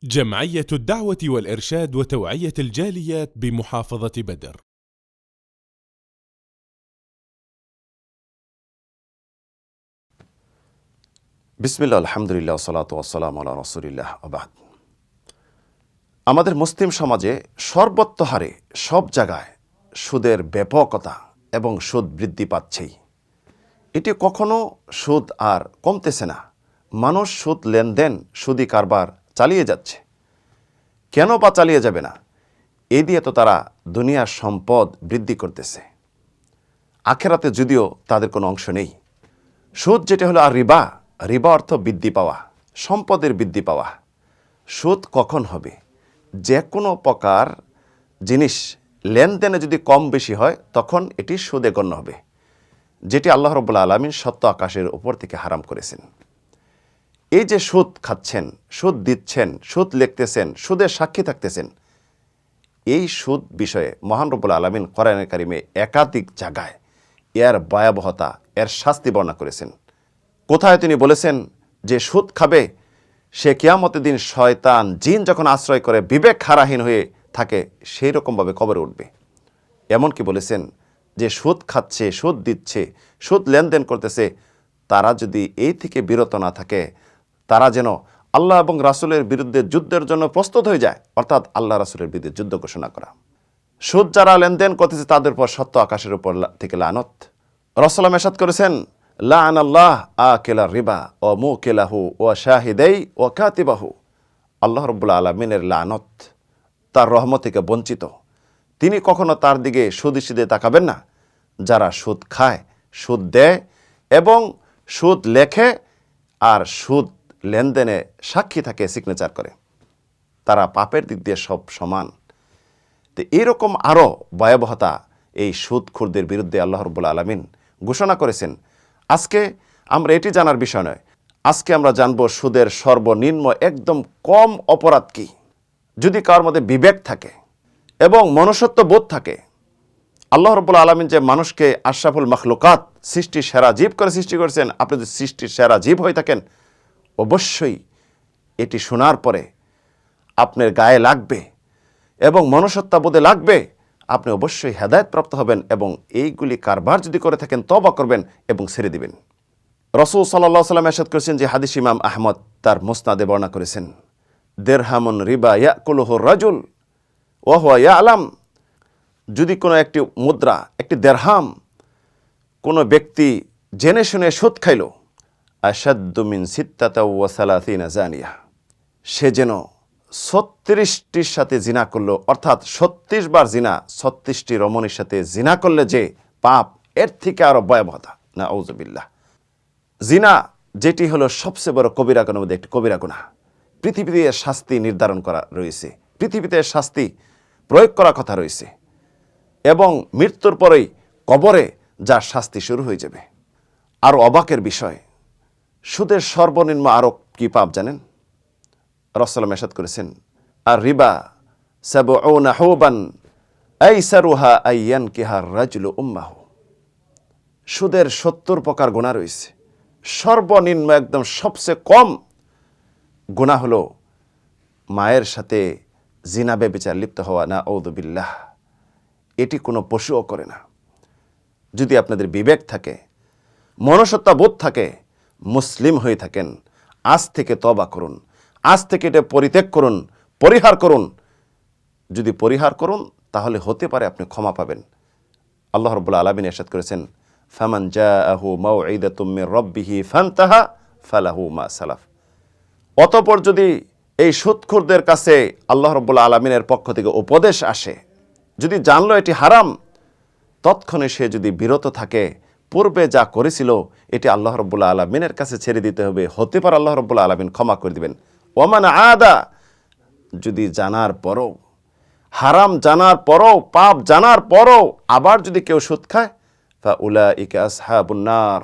جمعية الدعوة والإرشاد وتوعية الجاليات بمحافظة بدر. বিসমিল্লাহ, আলহামদুলিল্লাহ, সালাতু ওয়াসসালামু আলা রাসূলিল্লাহ, আবাদ। আমাদের মুসলিম সমাজে সর্বত্র হারে সব জায়গায় সুদের ব্যাপকতা এবং সুদ বৃদ্ধি পাচ্ছেই। এটি কখনো সুদ আর কমতেছে না। মানুষ সুদ লেনদেন, সুদি কারবার চালিয়ে যাচ্ছে। কেন বা চালিয়ে যাবে না? এই দিয়ে তো তারা দুনিয়ার সম্পদ বৃদ্ধি করতেছে। আখেরাতে যদিও তাদের কোনো অংশ নেই। সুদ যেটা হলো আর রিবা, রিবা অর্থ বৃদ্ধি পাওয়া, সম্পদের বৃদ্ধি পাওয়া। সুদ কখন হবে? যে কোনো প্রকার জিনিস লেনদেনে যদি কম বেশি হয় তখন এটি সুদে গণ্য হবে, যেটি আল্লাহ রাব্বুল আলামিন সত্য আকাশের উপর থেকে হারাম করেছেন। এই যে সুদ খাচ্ছেন, সুদ দিচ্ছেন, সুদ লিখতেছেন, সুদের সাক্ষী থাকতেছেন, এই সুদ বিষয়ে মহান রব্বুল আলামিন কোরআনে কারিমে একাধিক জায়গায় এর ভয়াবহতা, এর শাস্তি বর্ণনা করেছেন। কোথায় তিনি বলেছেন যে সুদ খাবে সে কিয়ামতের দিন শয়তান জিন যখন আশ্রয় করে বিবেক হারাহীন হয়ে থাকে সেই রকমভাবে কবরে উঠবে। এমনকি বলেছেন যে সুদ খাচ্ছে, সুদ দিচ্ছে, সুদ লেনদেন করতেছে, তারা যদি এই থেকে বিরত না থাকে, তারা যেন আল্লাহ এবং রাসূলের বিরুদ্ধে যুদ্ধের জন্য প্রস্তুত হয়ে যায়, অর্থাৎ আল্লাহ রাসূলের বিরুদ্ধে যুদ্ধ ঘোষণা করা। সুদ যারা লেনদেন করতেছে তাদের উপর সত্য আকাশের উপর থেকে লানত। রাসূল ইরশাদ করেছেন, লাআন আল্লাহ আকিলা রিবা ও মুকিলাহু ও শাহিদাই ও কাতিবাহু। আল্লাহ রাব্বুল আলামিনের লানত, তার রহমত থেকে বঞ্চিত। তিনি কখনো তার দিকে সুদৃষ্টিতে তাকাবেন না যারা সুদ খায়, সুদ দেয় এবং সুদ লেখে আর সুদ লেনদেনে সাক্ষী থাকে, সিগনেচার করে। তারা পাপের দিক দিয়ে সব সমান। তো এরকম আরও ভয়াবহতা এই সুদখোরদের বিরুদ্ধে আল্লাহ রাব্বুল আলামিন ঘোষণা করেছেন। আজকে আমরা এটি জানার বিষয় নয়, আজকে আমরা জানব সুদের সর্বনিম্ন একদম কম অপরাধ কি। যদি কার মধ্যে বিবেক থাকে এবং মনুষ্যত্ব বোধ থাকে, আল্লাহ রাব্বুল আলামিন যে মানুষকে আশরাফুল মাখলুকাত, সৃষ্টির সেরা জীব করে সৃষ্টি করেছেন, আপনি যদি সৃষ্টির সেরা জীব হয়ে থাকেন, অবশ্যই এটি শোনার পরে আপনার গায়ে লাগবে এবং মনুষ্যত্ববোধে লাগবে। আপনি অবশ্যই হেদায়েতপ্রাপ্ত হবেন এবং এইগুলি কারবার যদি করে থাকেন তওবা করবেন এবং ছেড়ে দিবেন। রাসূল সাল্লাল্লাহু আলাইহি ওয়াসাল্লাম ইরশাদ করেছেন, যে হাদিস ইমাম আহমদ তার মুসনাদে বর্ণনা করেছেন, দিরহামুন রিবা ইয়াকুলুহু রাজুল ওয়া হুয়া ইয়ালাম। যদি কোনো একটি মুদ্রা, একটি দেরহাম কোনো ব্যক্তি জেনে শুনে সুদ খাইল, আশাদ্দু মিন সিত্তাতা ওয়া সালাসিনা জানিয়া, সে যেন 36টির সাথে জিনা করলো, অর্থাৎ 36 বার জিনা, 36টি রমণীর সাথে জিনা করলে যে পাপ, এর থেকে আরো ভয়াবহতা, নাউযুবিল্লাহ। জিনা যেটি হলো সবচেয়ে বড় কবিরা গুনাহের মধ্যে একটি কবিরা গুনাহ। পৃথিবীতে এর শাস্তি নির্ধারণ করা রয়েছে, পৃথিবীতে এর শাস্তি প্রয়োগ করা কথা রয়েছে এবং মৃত্যুর পরেই কবরে যার শাস্তি শুরু হয়ে যাবে। আরও অবাকের বিষয়, সুদের সর্বনিম্ন আরো কি পাপ জানেন? রাসূল ইরশাদ করেছেন, আর রিবা সাবউনা হুবান আইসারুহা আইয়ানকিহা রাজুলু উম্মাহু। সুদের 70 প্রকার গুনাহ রয়েছে। সর্বনিম্ন একদম সবচেয়ে কম গুনাহ হলো মায়ের সাথে জিনা ব্যভিচার লিপ্ত হওয়া, নাউযুবিল্লাহ। এটি কোনো পশুও করে না। যদি আপনাদের বিবেক থাকে, মনুষ্যত্ববোধ থাকে, মুসলিম হয়ে থাকেন, আজ থেকে তওবা করুন, আজ থেকে এটা পরিত্যাগ করুন, পরিহার করুন। যদি পরিহার করুন তাহলে হতে পারে আপনি ক্ষমা পাবেন। আল্লাহ রাব্বুল আলামিন ইরশাদ করেছেন, ফামান জাআহু মাউইদাতুম মির রাব্বিহি ফান্তাহা ফালাহু মা সালাফ। অতঃপর যদি এই সুদখোরদের কাছে আল্লাহ রাব্বুল আলামিনের পক্ষ থেকে উপদেশ আসে, যদি জানলো এটি হারাম, তৎক্ষণে সে যদি বিরত থাকে, পূর্বে যা করেছিল এটি আল্লাহ রাব্বুল আলামিনের কাছে ছেড়ে দিতে হবে, হতে পারে আল্লাহ রাব্বুল আলামিন ক্ষমা করে দিবেন। ওমান আদা, যদি জানার পরও, হারাম জানার পরও, পাপ জানার পরও আবার যদি কেউ সুদ খায়, ফাউলাইকা আসহাবুন নার,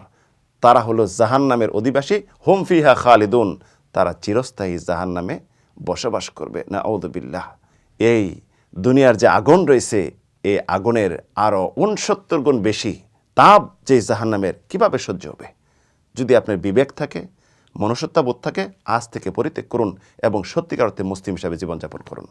তারা হলো জাহান্নামের অধিবাসী, হুম ফিহা খালিদুন, তারা চিরস্থায়ী জাহান্নামে বসবাস করবে, নাউযুবিল্লাহ। এই দুনিয়ার যে আগুন রয়েছে, এই আগুনের আরও 69 গুণ বেশি তাপ যে জাহান্নামের, কিভাবে সহ্য হবে? যদি আপনার বিবেক থাকে, মনুষ্যত্ববোধ থাকে আজ থেকে পরিত্যাগ করুন এবং সত্যিকার অর্থে মুসলিম হিসাবে জীবনযাপন করুন।